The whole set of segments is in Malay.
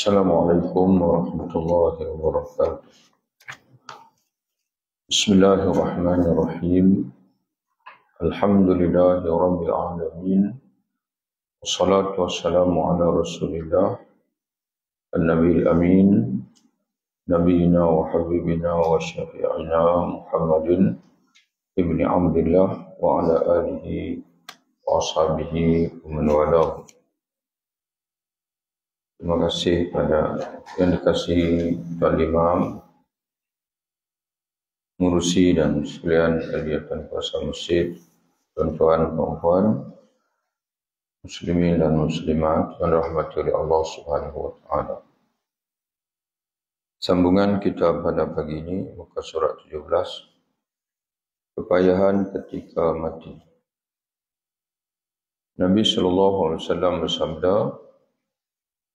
Assalamualaikum warahmatullahi wabarakatuh. Bismillahirrahmanirrahim. Alhamdulillahi rabbil alamin. Wassalatu wassalamu ala Rasulillah an-nabiyil amin, nabiyina wa habibina wa syafi'ina Muhammadin ibni Abdillah wa ala alihi wa ashabihi wa man walah. Terima kasih pada yang dikasihi Tuan Imam, Murusi dan sekalian kegiatan kuasa masjid, tuan-tuan, puan-puan, muslimin dan muslimat yang dirahmati oleh Allah Subhanahu wa taala. Sambungan kita pada pagi ini muka surat 17, kepayahan ketika mati. Nabi sallallahu alaihi wasallam bersabda,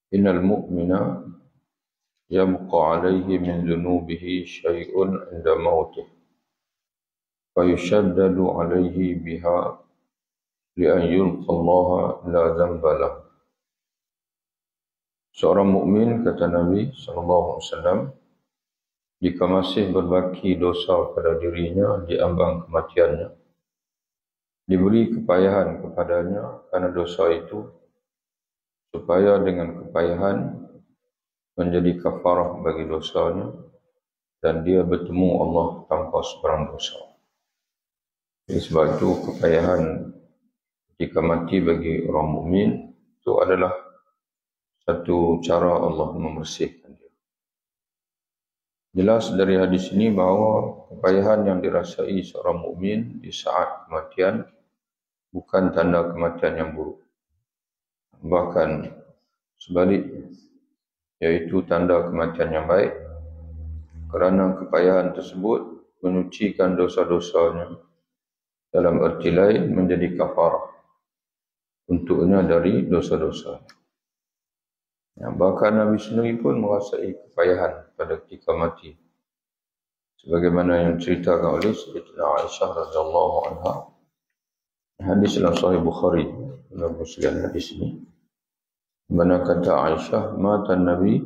Innal mu'mina yabqa alaihi min dhunubihi syai'un inda mautih fa yushaddadu alaihi biha li'an yulqa Allah la dhanba lah. Seorang mukmin, kata Nabi SAW, jika masih berbaki dosa pada dirinya di ambang kematiannya, diberi kepayahan kepadanya karena dosa itu, supaya dengan kepayahan menjadi kafarah bagi dosanya dan dia bertemu Allah tanpa sebarang dosa. Jadi sebab itu kepayahan ketika mati bagi orang mukmin itu adalah satu cara Allah membersihkan dia. Jelas dari hadis ini bahawa kepayahan yang dirasai seorang mukmin di saat kematian bukan tanda kematian yang buruk. Bahkan sebaliknya, yaitu tanda kematian yang baik, kerana kepayahan tersebut menyucikan dosa-dosanya, dalam erti lain menjadi kafarah untuknya dari dosa-dosa. Bahkan Nabi sendiri pun merasai kepayahan pada ketika mati, sebagaimana yang diceritakan oleh Sayyidatina Aisyah radhiyallahu anha. Hadis dalam Sahih Bukhari, dalam Muslim hadis ini, mana kata Aisyah, mata Nabi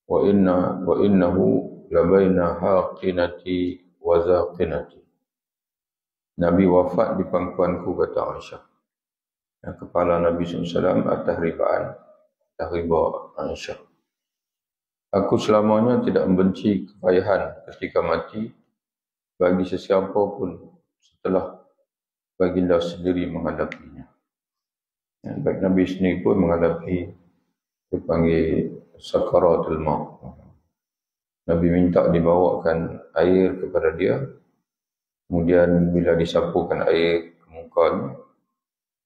wa innahu labaina haqinati wa zaqinati. Nabi wafat di pangkuanku, kata Aisyah. Kepala Nabi SAW atas ribaan, atas riba Aisyah. Aku selamanya tidak membenci kepayahan ketika mati bagi sesiapa pun setelah baginda sendiri menghadapinya. Baik Nabi sendiri pun menghadapi dipanggil sakaratul maut. Nabi minta dibawakan air kepada dia, kemudian bila disapukan air ke mukanya,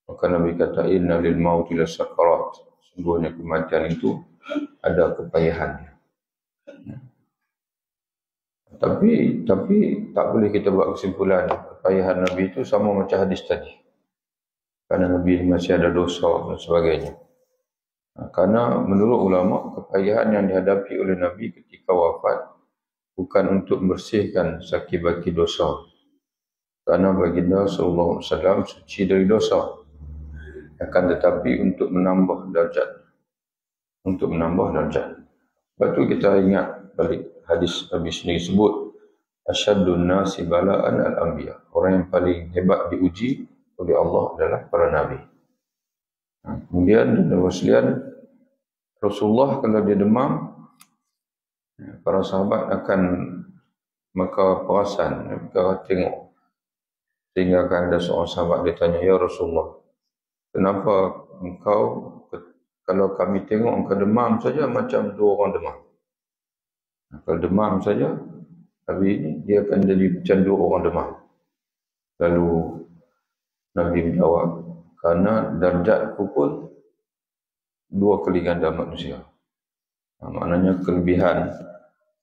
maka Nabi kata, inna lil mauti la sakarat, sungguhnya kematian itu ada kepayahannya. Tapi tak boleh kita buat kesimpulan kepayahan Nabi itu sama macam hadis tadi, kerana Nabi masih ada dosa dan sebagainya. Karena menurut ulama, kepayahan yang dihadapi oleh Nabi ketika wafat bukan untuk membersihkan sakit-baki dosa, kerana baginda sallallahu alaihi wasallam suci dari dosa, akan tetapi untuk menambah darjat. Sebab itu kita ingat balik hadis Nabi sendiri sebut, asyaddun nasi bala'an al-anbiya. Orang yang paling hebat diuji oleh Allah adalah para Nabi. Kemudian dalam waslian Rasulullah kalau dia demam, para sahabat akan maka perasan, mereka tengok, sehingga akan ada seorang sahabat dia tanya, ya Rasulullah, kenapa engkau, kalau kami tengok engkau demam saja macam dua orang demam. Kalau demam saja, Nabi ini dia akan jadi macam dua orang demam. Lalu Nabi menjawab, karena darjatku pun dua kali ganda manusia. Maknanya kelebihan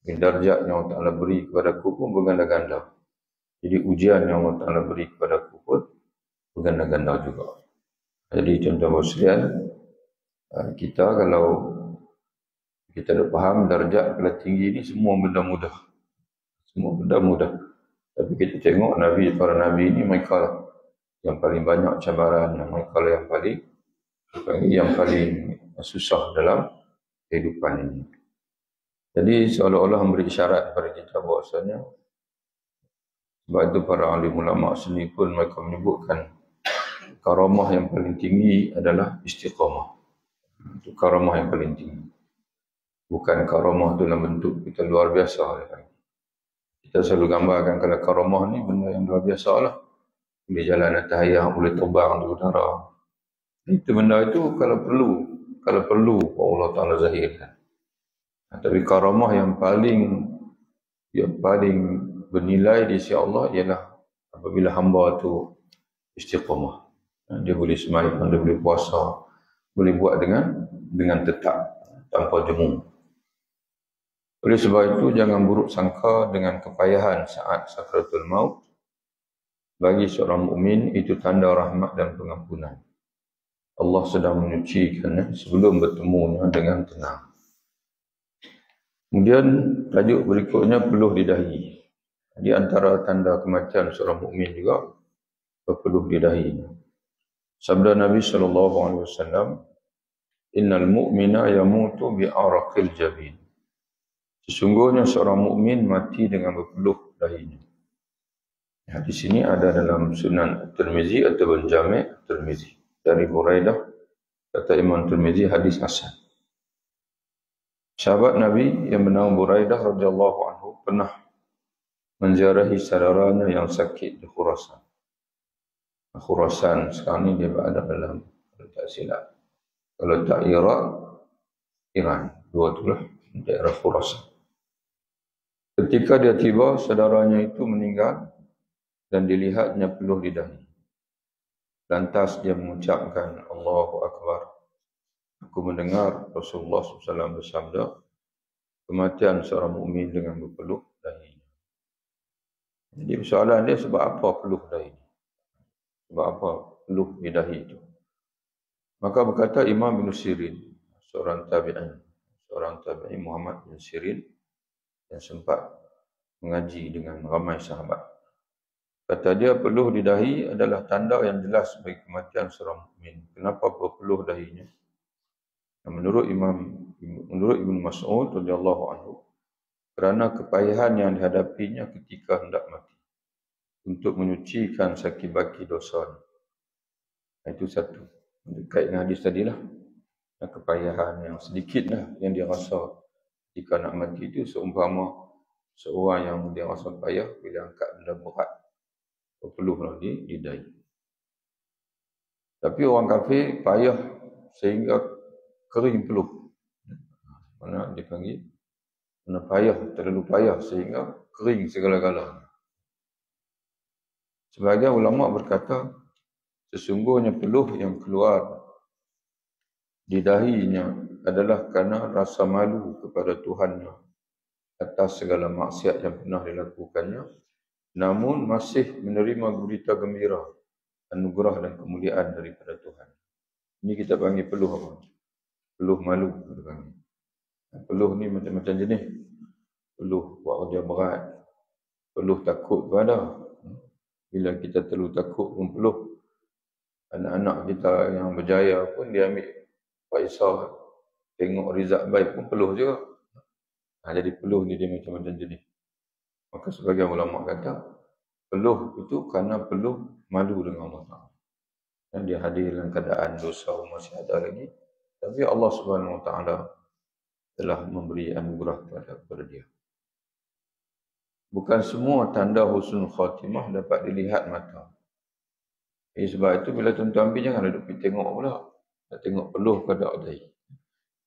darjat yang Allah Ta'ala beri kepada aku pun berganda-ganda. Jadi ujian yang Allah Ta'ala beri kepada aku pun berganda-ganda juga. Jadi contoh sekalian, kita kalau kita dah faham darjat kalau tinggi ni semua benda mudah. Tapi kita tengok para Nabi ni mereka yang paling banyak cabaran, mereka yang paling susah dalam kehidupan ini. Jadi seolah-olah memberi isyarat kepada kita bahawasanya, sebab itu para alim ulama sendiri pun mereka menyebutkan karamah yang paling tinggi adalah istiqamah. Itu karamah yang paling tinggi. Bukan karamah itu dalam bentuk kita luar biasa. Kita selalu gambarkan kalau karamah ni benda yang luar biasa lah. Boleh jalan atas air, boleh terbang di udara. Itu benda itu kalau perlu Allah Ta'ala zahirkan. Tapi karamah yang paling bernilai di sisi Allah ialah apabila hamba tu istiqamah. Dia boleh sembahyang, dia boleh puasa, boleh buat dengan tetap, tanpa jemu. Oleh sebab itu, jangan buruk sangka dengan kepayahan saat sakratul maut. Bagi seorang mukmin itu tanda rahmat dan pengampunan. Allah sedang menyucikannya sebelum bertemunya dengan tenang. Kemudian tajuk berikutnya peluh di dahi. Di antara tanda kematian seorang mukmin juga berpeluh di dahinya. Sabda Nabi SAW, Innal mu'mina yamutu bi'araqil jabin. Sesungguhnya seorang mukmin mati dengan berpeluh dahinya. Hadis ini ada dalam Sunan Tirmizi atau Jami' Tirmizi. Dari Buraidah, kata Imam Tirmizi, hadis hasan. Sahabat Nabi yang bernama Buraidah radhiyallahu anhu pernah menziarahi saudaranya yang sakit di Khurasan. Khurasan sekarang ni dia berada dalam, kalau tak silap, kalau tak Iraq, Iran. Dua itulah daerah Khurasan. Ketika dia tiba, saudaranya itu meninggal dan dilihatnya peluh di dahi. Lantas dia mengucapkan, Allahu Akbar. Aku mendengar Rasulullah SAW bersabda, kematian seorang mukmin dengan berpeluh dahinya. Jadi persoalan dia, sebab apa peluh dahi? Sebab apa peluh di dahi itu? Maka berkata Imam bin Sirin, seorang tabi'in Muhammad bin Sirin yang sempat mengaji dengan ramai sahabat. Kata dia, peluh di dahi adalah tanda yang jelas bagi kematian seorang mukmin. Kenapa berpeluh dahinya? Menurut Ibnu Mas'ud radhiyallahu anhu, kerana kepayahan yang dihadapinya ketika hendak mati untuk menyucikan saki-baki dosanya. Itu satu. Berkait dengan hadis tadilah. Kepayahan yang sedikitlah yang dia rasa ketika nak mati itu seumpama seorang yang dia rasa payah bila angkat benda berat berpeluhlah di dahi. Tapi orang kafir payah sehingga kering peluh. Mana dia panggil? Mana payah, terlalu payah sehingga kering segala-galanya. Sebagian ulama berkata, sesungguhnya peluh yang keluar di dahinya adalah kerana rasa malu kepada Tuhannya atas segala maksiat yang pernah dilakukannya, namun masih menerima berita gembira, anugerah dan kemuliaan daripada Tuhan. Ini kita panggil peluh apa? Peluh malu. Peluh ni macam-macam jenis. Peluh buat kerja berat. Peluh takut pun ada. Bila kita terlalu takut pun peluh. Anak-anak kita yang berjaya pun dia ambil paisah, tengok result baik pun peluh juga. Jadi peluh ni dia macam-macam jenis. Maka sebagian ulama kata, peluh itu kerana peluh malu dengan Allah. Dan dia hadir dalam keadaan dosa masih ada lagi. Tapi Allah Subhanahu Wa Taala telah memberi anugerah kepada dia. Bukan semua tanda husnul khatimah dapat dilihat mata. Sebab itu bila tuan-tuan ambil jangan duduk pergi tengok pula. Nak tengok peluh ke tak dahi.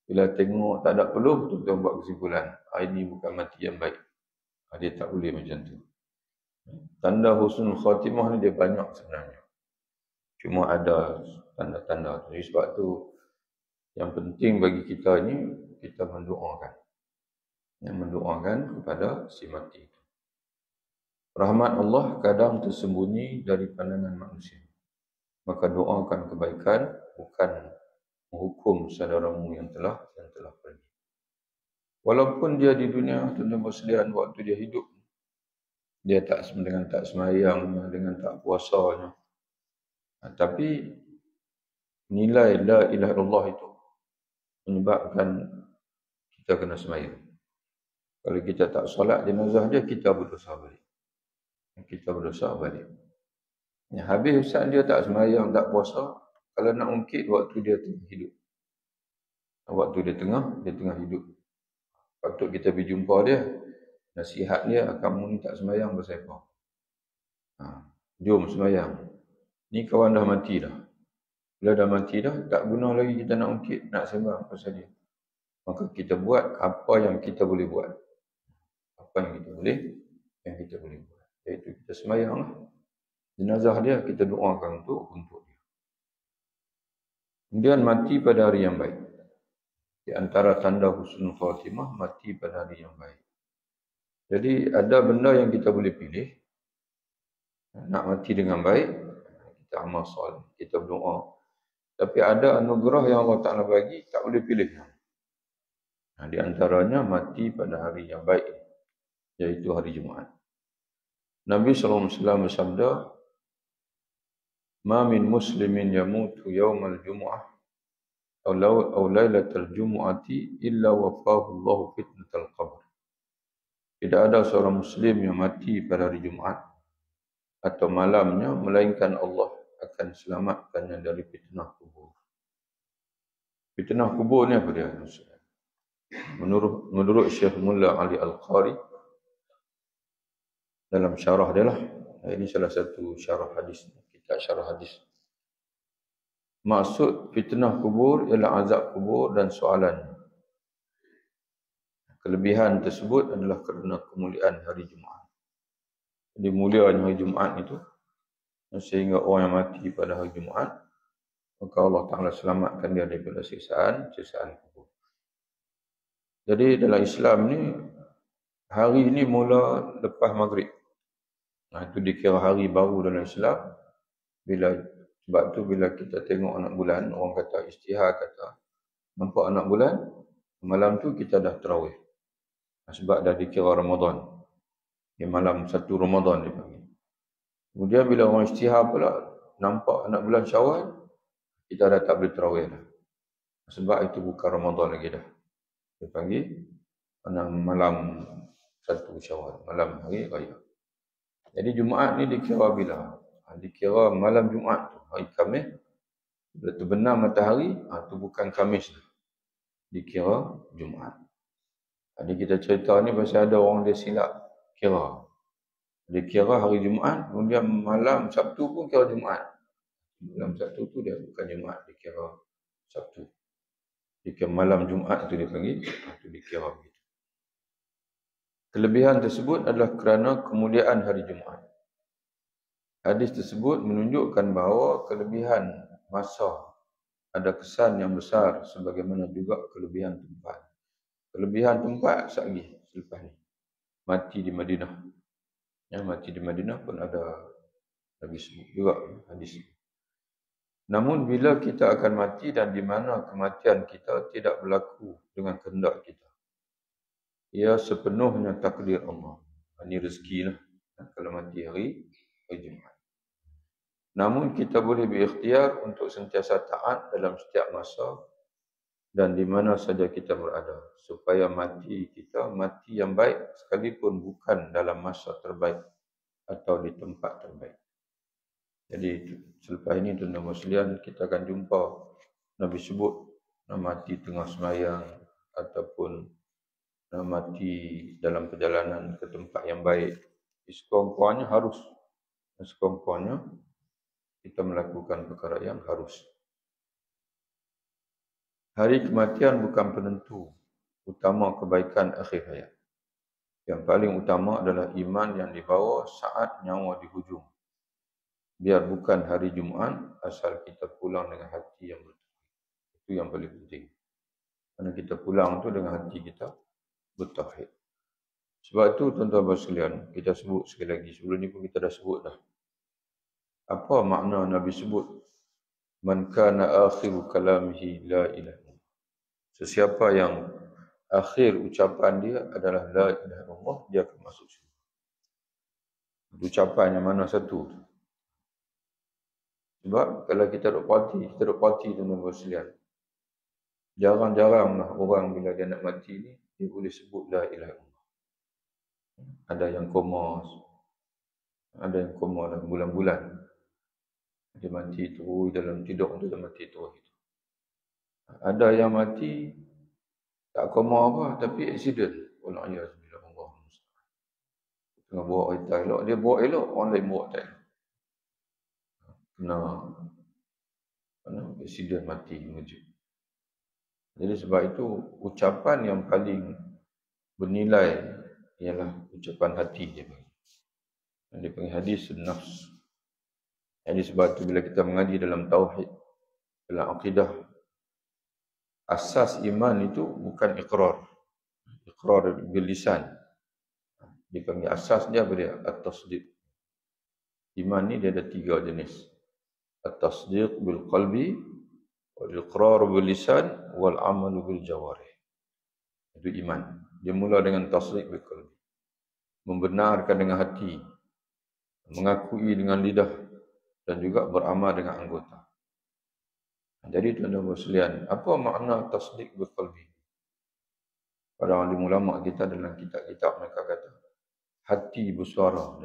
Bila tengok tak ada peluh, tuan-tuan buat kesimpulan. Ini bukan mati yang baik. Dia tak boleh macam tu. Tanda husnul khatimah ni dia banyak sebenarnya. Cuma ada tanda-tanda tu. Sebab tu yang penting bagi kita ni, kita mendoakan. Yang mendoakan kepada si mati itu. Rahmat Allah kadang tersembunyi dari pandangan manusia. Maka doakan kebaikan, bukan menghukum saudaramu yang telah pergi. Walaupun dia di dunia tuan-tuan bersediaan waktu dia hidup, dia tak semayang, dengan tak puasanya. Tapi nilai la ilaha illallah itu menyebabkan kita kena semayang. Kalau kita tak solat jenazah dia, kita berdosa balik. Habis Ustaz dia tak semayang, tak puasa, kalau nak ungkit waktu dia tengah hidup. Waktu dia tengah hidup. Patut kita pergi jumpa dia, nasihat dia, kamu ni tak semayang pasal apa? Jom semayang. Ni kawan dah mati dah. Bila dah mati dah, tak guna lagi kita nak ungkit, nak sembang pasal dia. Maka kita buat apa yang kita boleh buat. Apa yang kita boleh buat. Iaitu kita semayang lah. Jenazah dia kita doakan untuk dia. Kemudian mati pada hari yang baik. Di antara tanda husnul khatimah, mati pada hari yang baik. Jadi ada benda yang kita boleh pilih. Nak mati dengan baik, kita amal soleh, kita berdoa. Tapi ada anugerah yang Allah Ta'ala bagi, tak boleh pilih. Di antaranya mati pada hari yang baik, iaitu hari Jumaat. Nabi SAW bersabda, "Ma min muslimin yamutu yawmal jumu'ah aw lailatal jumu'ati illa wafahu Allahu fitnatal qabr." Tidak ada seorang muslim yang mati pada hari Jumaat atau malamnya, melainkan Allah akan selamatkannya dari fitnah kubur. Fitnah kubur ni apa dia? Menurut Syekh Mullah Ali Al-Qari, dalam syarah dia lah, ini salah satu syarah hadis, kitab syarah hadis. Maksud fitnah kubur ialah azab kubur dan soalan. Kelebihan tersebut adalah kerana kemuliaan hari Jumaat. Jadi mulianya hari Jumaat itu, sehingga orang yang mati pada hari Jumaat, maka Allah Ta'ala selamatkan dia daripada siksaan kubur. Jadi dalam Islam ni, hari ini mula lepas maghrib. Itu dikira hari baru dalam Islam. Sebab tu bila kita tengok anak bulan, orang kata istihar, kata nampak anak bulan, malam tu kita dah tarawih. Sebab dah dikira Ramadan. Malam 1 Ramadan dia panggil. Kemudian bila orang istihar pula, nampak anak bulan Syawal, kita dah tak boleh tarawih dah. Sebab itu bukan Ramadan lagi dah. Dia panggil malam 1 Syawal, malam hari raya. Jadi Jumaat ni dikira bila? Dikira malam Jumaat tu, hari Khamis. Bila terbenam matahari, tu bukan Khamis dah. Dikira Jumaat. Jadi kita cerita ni pasal ada orang dia silap kira. Dia kira hari Jumaat, kemudian malam Sabtu pun kira Jumaat. Malam Sabtu tu dia bukan Jumaat, dia kira Sabtu. Jika malam Jumaat tu dia panggil, itu dikira begitu. Kelebihan tersebut adalah kerana kemuliaan hari Jumaat. Hadis tersebut menunjukkan bahawa kelebihan masa ada kesan yang besar, sebagaimana juga kelebihan tempat. Kelebihan tempat sekali selepas ni. Mati di Madinah. Mati di Madinah pun ada lagi sebut juga hadis. Namun bila kita akan mati dan di mana kematian kita tidak berlaku dengan kehendak kita. Ia sepenuhnya takdir Allah. Ini rezeki lah. Kalau mati hari Jumaat. Namun kita boleh berikhtiar untuk sentiasa taat dalam setiap masa dan di mana saja kita berada. Supaya mati kita mati yang baik sekalipun bukan dalam masa terbaik atau di tempat terbaik. Jadi selepas ini tuan-tuan sekalian, kita akan jumpa Nabi sebut mati tengah semayang ataupun mati dalam perjalanan ke tempat yang baik. Sekurang-kurangnya harus. Sekurang-kurangnya kita melakukan perkara yang harus. Hari kematian bukan penentu utama kebaikan akhir hayat. Yang paling utama adalah iman yang dibawa saat nyawa di hujung. Biar bukan hari Jumaat, asal kita pulang dengan hati yang bertauhid. Itu yang paling penting. Kerana kita pulang tu dengan hati kita bertauhid. Sebab itu tuan-tuan sekalian, kita sebut sekali lagi. Sebelum ni pun kita dah sebut dah. Apa makna Nabi sebut? Man kana akhiru kalamihi la ilaha illallah. Sesiapa yang akhir ucapan dia adalah la ilaha illallah, dia akan masuk syurga. Ucapan yang mana satu? Sebab kalau kita duk parti tuan-tuan sekalian. Jarang-jaranglah orang bila dia nak mati ni, dia boleh sebut la ilaha illallah. Ada yang koma, dalam bulan-bulan. Dia mati terus dalam tidur, dia mati terus. Ada yang mati tak koma apa, tapi aksiden. Wal'iyazbillah, Allah musta'an. Tengah bawa kereta elok, dia bawa elok, orang lain bawa tak elok. Kena aksiden mati mengejut. Jadi sebab itu ucapan yang paling bernilai ialah ucapan hati dia. Dia panggil hadis nafs. Jadi sebab itu bila kita mengaji dalam tauhid, dalam akidah, asas iman itu bukan iqrar. Iqrar bil lisan. Dia panggil asas dia apa dia? At-tasdiq. Iman ni dia ada 3 jenis. At-tasdiq bil qalbi, wal iqrar bil lisan, wal amal bil jawarih. Itu iman. Dia mula dengan tasdiq bil qalbi. Membenarkan dengan hati, mengakui dengan lidah, dan juga beramal dengan anggota. Jadi tuan-tuan sekalian, apa makna tasdiq bil qalbi? Para alim ulama kita dalam kitab-kitab mereka kata hati bersuara.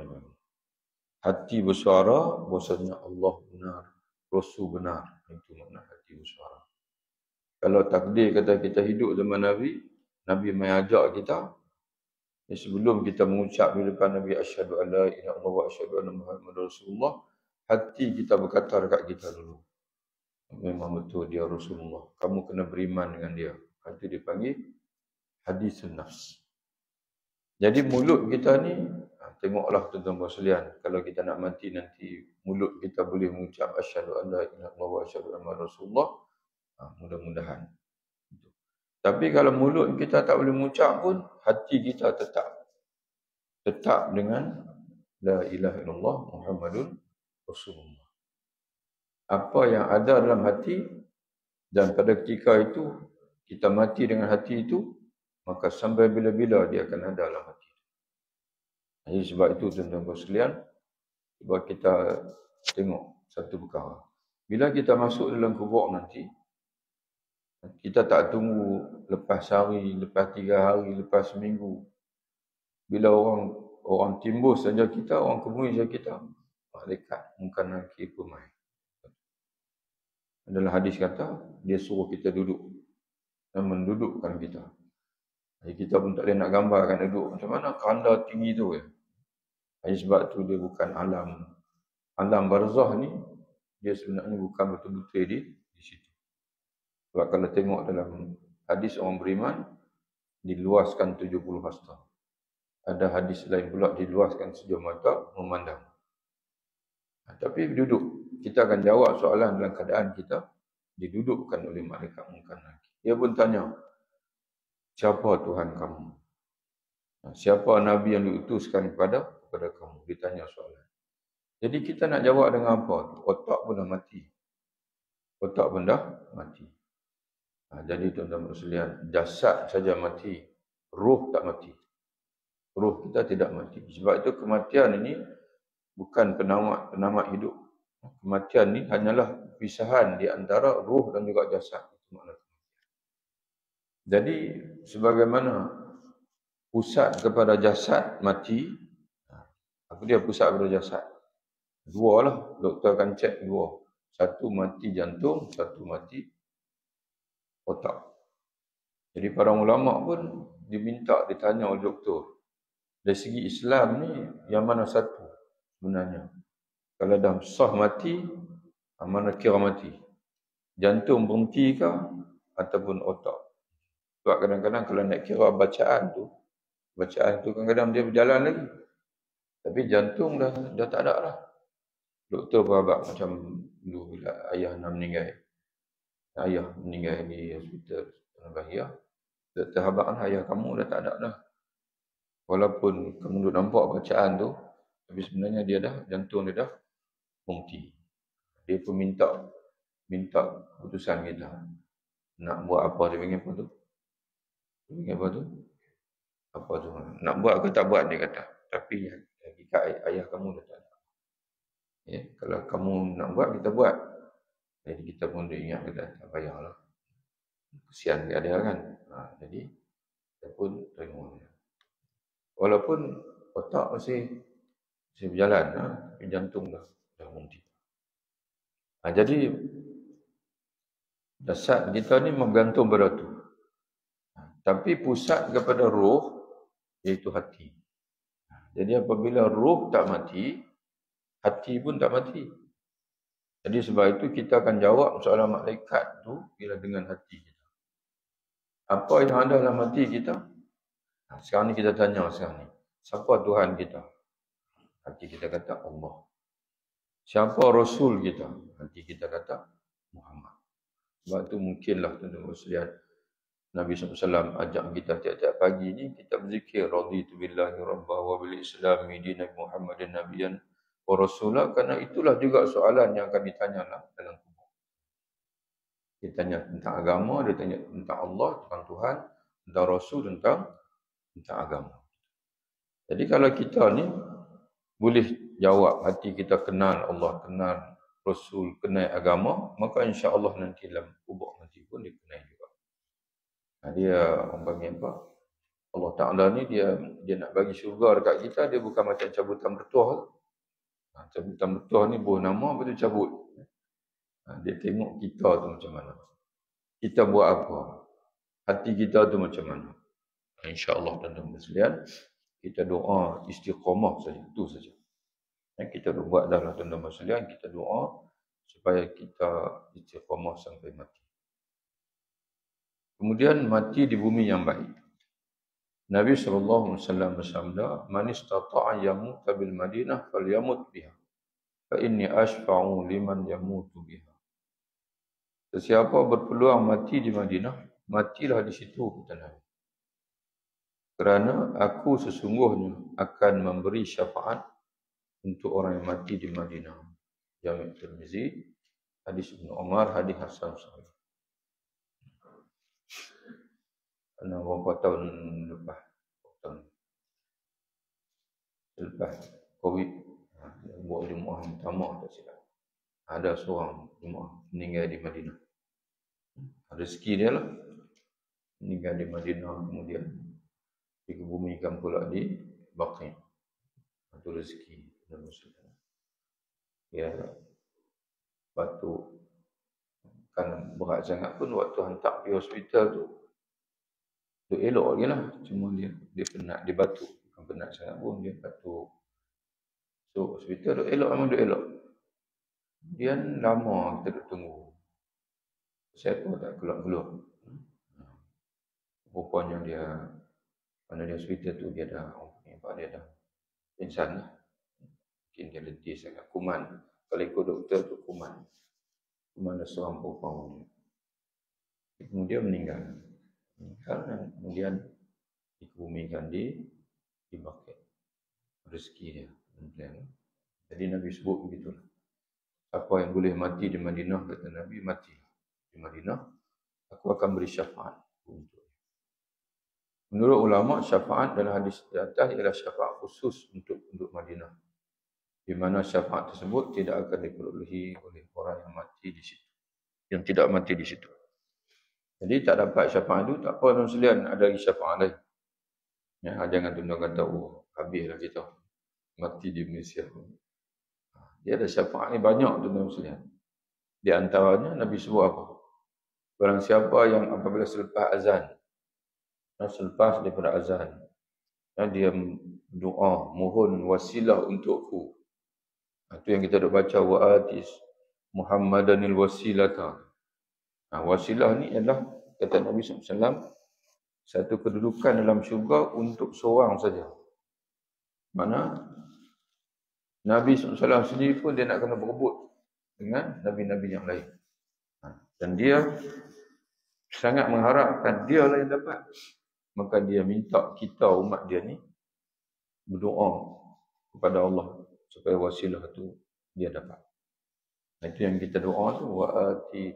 Hati bersuara, bahasanya Allah benar, Rasul benar. Itu makna hati bersuara. Kalau takdir kata kita hidup zaman Nabi, Nabi mengajak kita, sebelum kita mengucap di depan Nabi asyhadu an la ilaha illallah wa asyhadu anna Muhammadar Rasulullah, hati kita berkata dekat kita dulu, memang betul dia Rasulullah, kamu kena beriman dengan dia. Itu dipanggil hadisun nafs. Jadi mulut kita ni, tengoklah tuan-tuan sekalian, kalau kita nak mati nanti, mulut kita boleh mengucap asyhadu an la ilaha illallah wa asyhadu anna Rasulullah, mudah-mudahan. Tapi kalau mulut kita tak boleh mengucap pun, hati kita tetap dengan la ilaha illallah Muhammadun Rasulullah. Apa yang ada dalam hati, dan pada ketika itu kita mati dengan hati itu, maka sampai bila-bila dia akan ada dalam hati. Jadi sebab itu tuan-tuan sekalian, cuba kita tengok satu perkara. Bila kita masuk dalam kubur nanti, kita tak tunggu lepas sehari, lepas 3 hari, lepas seminggu. Bila orang timbus saja kita, orang kemui saja kita, malaikat mungkin nakir pun main. Adalah hadis kata, dia suruh kita duduk dan mendudukkan kita. Jadi kita pun tak boleh nak gambarkan duduk macam mana, keranda tinggi tu ya. Jadi sebab tu dia bukan alam. Alam barzah ni, dia sebenarnya bukan betul-betul di situ. Sebab kalau tengok dalam hadis orang beriman, diluaskan 70 hasta. Ada hadis lain pula diluaskan sejauh mata memandang. Tapi duduk, kita akan jawab soalan dalam keadaan kita didudukkan oleh malaikat mungkar nakir. Dia pun tanya, siapa Tuhan kamu? Siapa Nabi yang diutuskan kepada kamu? Ditanya soalan. Jadi kita nak jawab dengan apa? Otak pun dah mati. Otak pun dah mati. Jadi tuan-tuan sekalian, jasad saja mati, ruh tak mati. Ruh kita tidak mati. Sebab itu kematian ini bukan penamat hidup. Kematian ini hanyalah perpisahan di antara ruh dan juga jasad. Itu makna kematian. Jadi sebagaimana pusat kepada jasad mati, apa dia pusat kepada jasad? 2 lah, doktor akan cek 2. Satu mati jantung, satu mati otak. Jadi para ulama pun ditanya oleh doktor, dari segi Islam ni yang mana satu sebenarnya? Kalau dah sah mati, mana kira mati? Jantung berhenti ke ataupun otak? Sebab kadang-kadang kalau nak kira bacaan tu kadang-kadang dia berjalan lagi. Tapi jantung dah tak ada lah. Doktor berabak macam dulu bila ayah nak meninggal. Ayah meninggal di hospital Bahia. Doktor habak, ayah kamu dah tak ada dah. Walaupun kamu duduk nampak bacaan tu, tapi sebenarnya jantung dia dah berhenti. Dia pun minta keputusan kita. Nak buat apa, dia panggil apa tu? Apa tu? Nak buat ke tak buat, dia kata. Tapi hakikat ayah kamu dah tak ada. Ya, kalau kamu nak buat, kita buat. Jadi kita pun dia ingat, kata tak payahlah. Kesian dia kan. Jadi kita pun terima dia. Walaupun otak masih berjalan, tapi jantung dah berhenti. Jadi dasar kita ni bergantung pada tu. Tapi pusat kepada roh, iaitu hati. Jadi apabila roh tak mati, hati pun tak mati. Jadi sebab itu kita akan jawab soalan malaikat tu bila dengan hati kita. Apa yang ada dalam hati kita? Sekarang ni kita tanya sekarang ni. Siapa Tuhan kita? Hati kita kata Allah. Siapa Rasul kita? Hati kita kata Muhammad. Sebab tu mungkinlah tuan-tuan sekalian, Nabi SAW ajak kita tiap-tiap pagi ni kita berzikir raditu billahi rabbah wa bil islami dinan Muhammadin nabiyyan wa rasulah, kerana itulah juga soalan yang akan ditanya dalam kubur. Dia tanya tentang agama, dia tanya tentang Allah, tentang Tuhan, tentang Rasul, tentang agama. Jadi kalau kita ni boleh jawab, hati kita kenal Allah, kenal Rasul, kenal agama, maka insya-Allah nanti dalam kubur nanti pun dia kenal juga. Dia orang panggil apa? Allah Ta'ala ni dia nak bagi syurga dekat kita, dia bukan macam cabutan bertuah. Cabutan bertuah ni buah nama, lepas tu cabut. Dia tengok kita tu macam mana. Kita buat apa? Hati kita tu macam mana. InsyaAllah tuan-tuan sekalian, kita doa istiqamah saja, itu saja. Kita buat dah lah tuan-tuan sekalian, kita doa supaya kita istiqamah sampai mati. Kemudian mati di bumi yang baik. Nabi SAW bersabda, "Man istata'a yamuta bil Madinah falyamut biha, fa inni ashfa'u liman yamutu biha." Sesiapa berpeluang mati di Madinah, matilah di situ, kata Nabi. Kerana aku sesungguhnya akan memberi syafaat untuk orang yang mati di Madinah. Jami' Tirmizi, hadis Ibnu Umar, hadis Hasan Sahih. Beberapa tahun lepas COVID, buat Jumaat pertama tak silap. Ada seorang Jumaat meninggal di Madinah. Rezeki dia lah. Meninggal di Madinah, kemudian dikebumikan pula di Baqi'. Itu rezeki dan muslim. Ya, batu kan berat sangat pun waktu hantar pergi hospital tu elok lagi lah. Cuma dia penat, dia batuk. Bukan penat sangat pun, dia batuk. So hospital tu elok, memang dia elok. Kemudian lama kita duduk tunggu. Saya pun tak keluar-keluar. Rupanya dia, mana dia hospital tu dia dah, dia dah pingsan lah. Mungkin dia letih sangat. Kuman. Kalau ikut doktor tu kuman. Kuman dah seorang perempuan. Kemudian meninggal. Dan kemudian dikebumikan di Baqi'. Rezeki dia. Jadi Nabi sebut begitulah. Siapa yang boleh mati di Madinah, kata Nabi, mati di Madinah, aku akan beri syafaat untuk. Menurut ulama, syafaat dalam hadis di atas ialah syafaat khusus untuk Madinah, di mana syafaat tersebut tidak akan diperolehi oleh orang yang mati di situ, yang tidak mati di situ. Jadi tak dapat syafaat itu, tak apa tuan sekalian, ada lagi syafaat lain. Ya, jangan tuan-tuan kata, habislah kita mati di Malaysia. Dia ada syafaat ni banyak tuan-tuan sekalian. Di antaranya Nabi sebut apa? Barang siapa yang apabila selepas azan, selepas daripada azan, dia doa, mohon wasilah untukku. Itu yang kita duk baca, wa atis Muhammadanil wasilata. Wasilah ni adalah, kata Nabi SAW, satu kedudukan dalam syurga untuk seorang saja. Mana Nabi SAW sendiri pun dia nak kena berebut dengan Nabi-Nabi yang lain. Dan dia sangat mengharapkan dia lah yang dapat. Maka dia minta kita umat dia ni berdoa kepada Allah supaya wasilah tu dia dapat. Itu yang kita doa tu, wa ati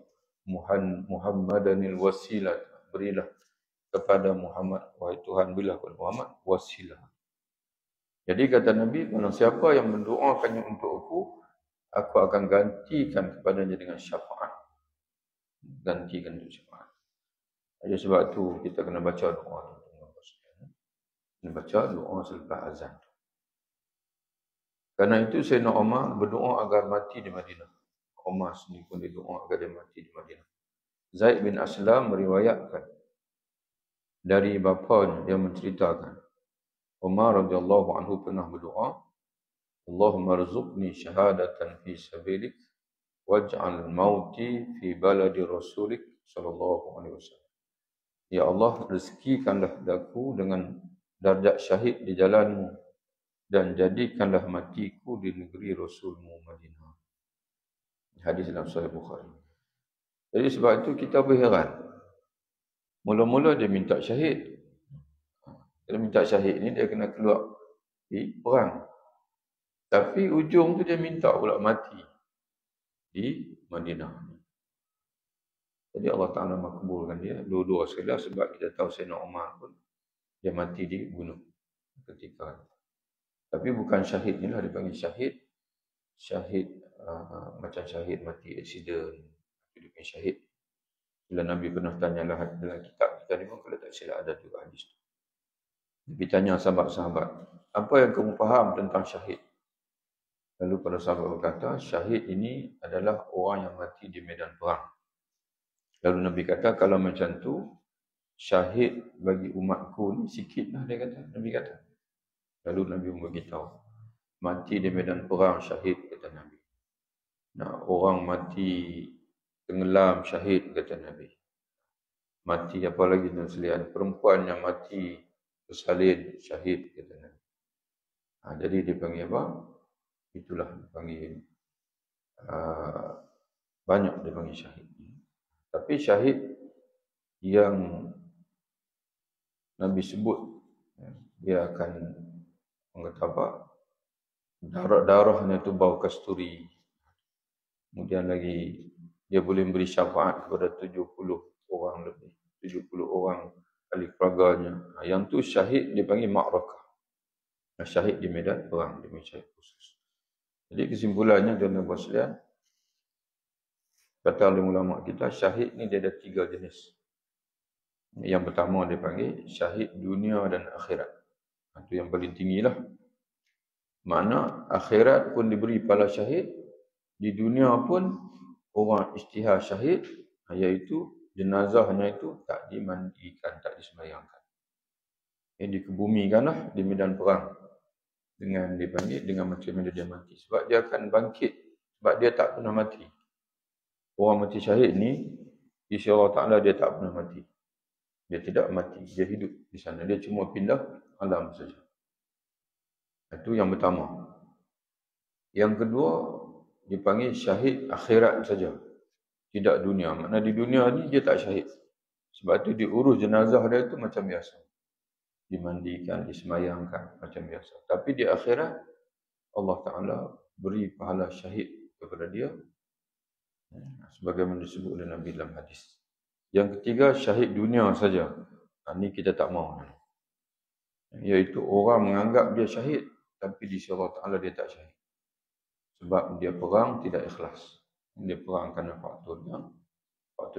Muhammadanil wasilah. Berilah kepada Muhammad, wahai Tuhan, berilah kepada Muhammad wasilah. Jadi kata Nabi, kalau siapa yang mendoakannya untuk aku akan gantikan kepadanya dengan syafaat. Gantikan untuk syafaat. Jadi sebab tu kita kena baca doa. Kena baca doa selepas azan. Karena itu Sayyidina Umar berdoa agar mati di Madinah. Umar sendiri pun dia doa agar dia mati di Madinah. Zaid bin Aslam meriwayatkan dari bapanya yang menceritakan Umar radhiyallahu anhu pernah berdoa, Allahumma rzuqni syahadatan fi sabilik waj'al mauti fi baladi rasulik sallallahu alaihi wasallam. Ya Allah, rezekikanlah aku dengan darjat syahid di jalanmu dan jadikanlah matiku di negeri Rasulmu Madinah. Hadis dalam Sahih Bukhari. Jadi sebab itu kita berheran. Mula-mula dia minta syahid. Dia minta syahid ni dia kena keluar di perang. Tapi ujung tu dia minta pula mati di Madinah. Jadi Allah Ta'ala makbulkan dia dua-dua sekali sebab kita tahu Sayyidina Umar pun dia mati di gunung ketika. Tapi bukan syahid ni lah, dipanggil syahid. Syahid macam syahid mati aksiden. Dia panggil syahid. Bila Nabi pernah tanyalah dalam kitab kita ni pun kalau tak silap ada juga hadis tu. Nabi tanya sahabat-sahabat, apa yang kamu faham tentang syahid? Lalu para sahabat berkata, syahid ini adalah orang yang mati di medan perang. Lalu Nabi kata, kalau macam tu, syahid bagi umatku ni sikit lah, dia kata. Nabi kata. Lalu Nabi memberitahu, mati di medan perang syahid, kata Nabi. Nah, orang mati tenggelam syahid, kata Nabi. Mati apa lagi dan selian. Perempuan yang mati bersalin syahid, kata Nabi. Jadi dipanggil apa? Itulah dipanggil banyak dipanggil syahid. Tapi syahid yang Nabi sebut, dia akan mengatakan apa? Darahnya itu bau kasturi. Kemudian lagi dia boleh beri syafaat kepada 70 orang lebih. 70 orang ahli keluarganya. Yang tu syahid dipanggil ma'rakah. Syahid di medan perang, dipanggil syahid khusus. Jadi kesimpulannya tuan-tuan dan sekalian, kata ulama kita, syahid ni dia ada 3 jenis. Yang pertama dia panggil syahid dunia dan akhirat. Itu yang paling tinggilah. Makna akhirat pun diberi pahala syahid, di dunia pun orang istihar syahid, iaitu jenazahnya itu tak dimandikan, tak disembahyangkan. Dikebumikanlah di medan perang dengan dipanggil dengan macam mana dia mati. Sebab dia akan bangkit, sebab dia tak pernah mati. Orang mati syahid ni, insya Allah Ta'ala dia tak pernah mati. Dia tidak mati, dia hidup di sana. Dia cuma pindah alam saja. Itu yang pertama. Yang kedua, dipanggil syahid akhirat saja. Tidak dunia. Maknanya di dunia ni dia tak syahid. Sebab tu diurus jenazah dia itu macam biasa. Dimandikan, disemayangkan macam biasa. Tapi di akhirat, Allah Ta'ala beri pahala syahid kepada dia. Sebagaimana disebut oleh Nabi dalam hadis. Yang ketiga, syahid dunia saja. Ini kita tak mahu. Iaitu orang menganggap dia syahid, tapi di sisi Allah Ta'ala dia tak syahid. Sebab dia perang tidak ikhlas. Dia perang kerana faktor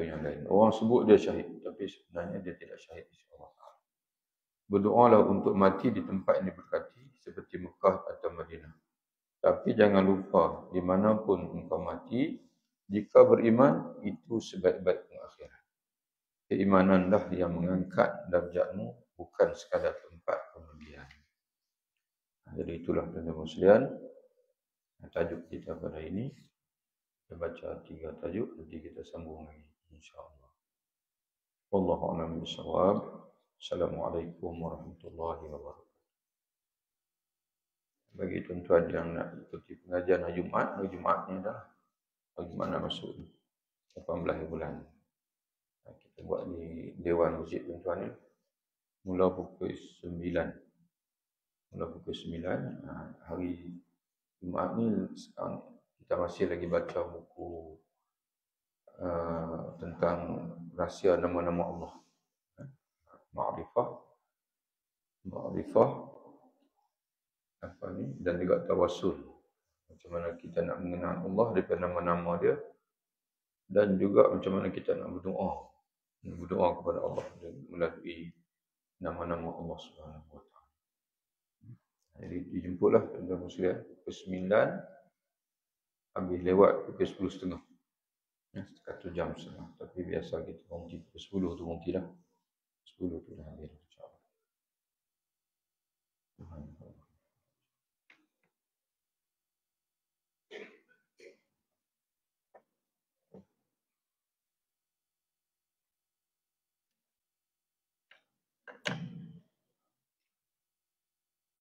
yang lain. Orang sebut dia syahid, tapi sebenarnya dia tidak syahid di sisi Allah Ta'ala. Berdoalah untuk mati di tempat yang diberkati, seperti Mekah atau Madinah. Tapi jangan lupa, dimanapun engkau mati, jika beriman, itu sebaik-baik pengakhiran. Keimananlah yang mengangkat darjatmu, bukan sekadar tempat kemudian. Jadi itulah tuan-tuan sekalian, tajuk kita pada ini. Kita baca 3 tajuk, nanti kita sambung lagi, insya-Allah. Wallahu a'lam bishawab. Assalamualaikum warahmatullahi wabarakatuh. Bagi tuan-tuan yang nak ikuti pengajian hari Jumaat ni dah. Hari Jumaat nak masuk 18 bulan. Kita buat di Dewan Masjid tuan-tuan ni. Mula pukul 9. Hari Jumaat ni sekarang kita masih lagi baca buku tentang rahsia nama-nama Allah. Ma'rifah dan juga tawassul. Macam mana kita nak mengenal Allah daripada nama-nama dia, dan juga macam mana kita nak berdoa berdoa kepada Allah melalui nama-nama Allah Subhanahu Wa Taala. Jadi dijemputlah tuan-tuan muslimin pukul 9, habis lewat pukul 10.30. Ya, 1 jam setengah. Tapi biasa kita berhenti pukul 10 tu berhenti dah. 10 tu dah habis insya-Allah. Tuhan.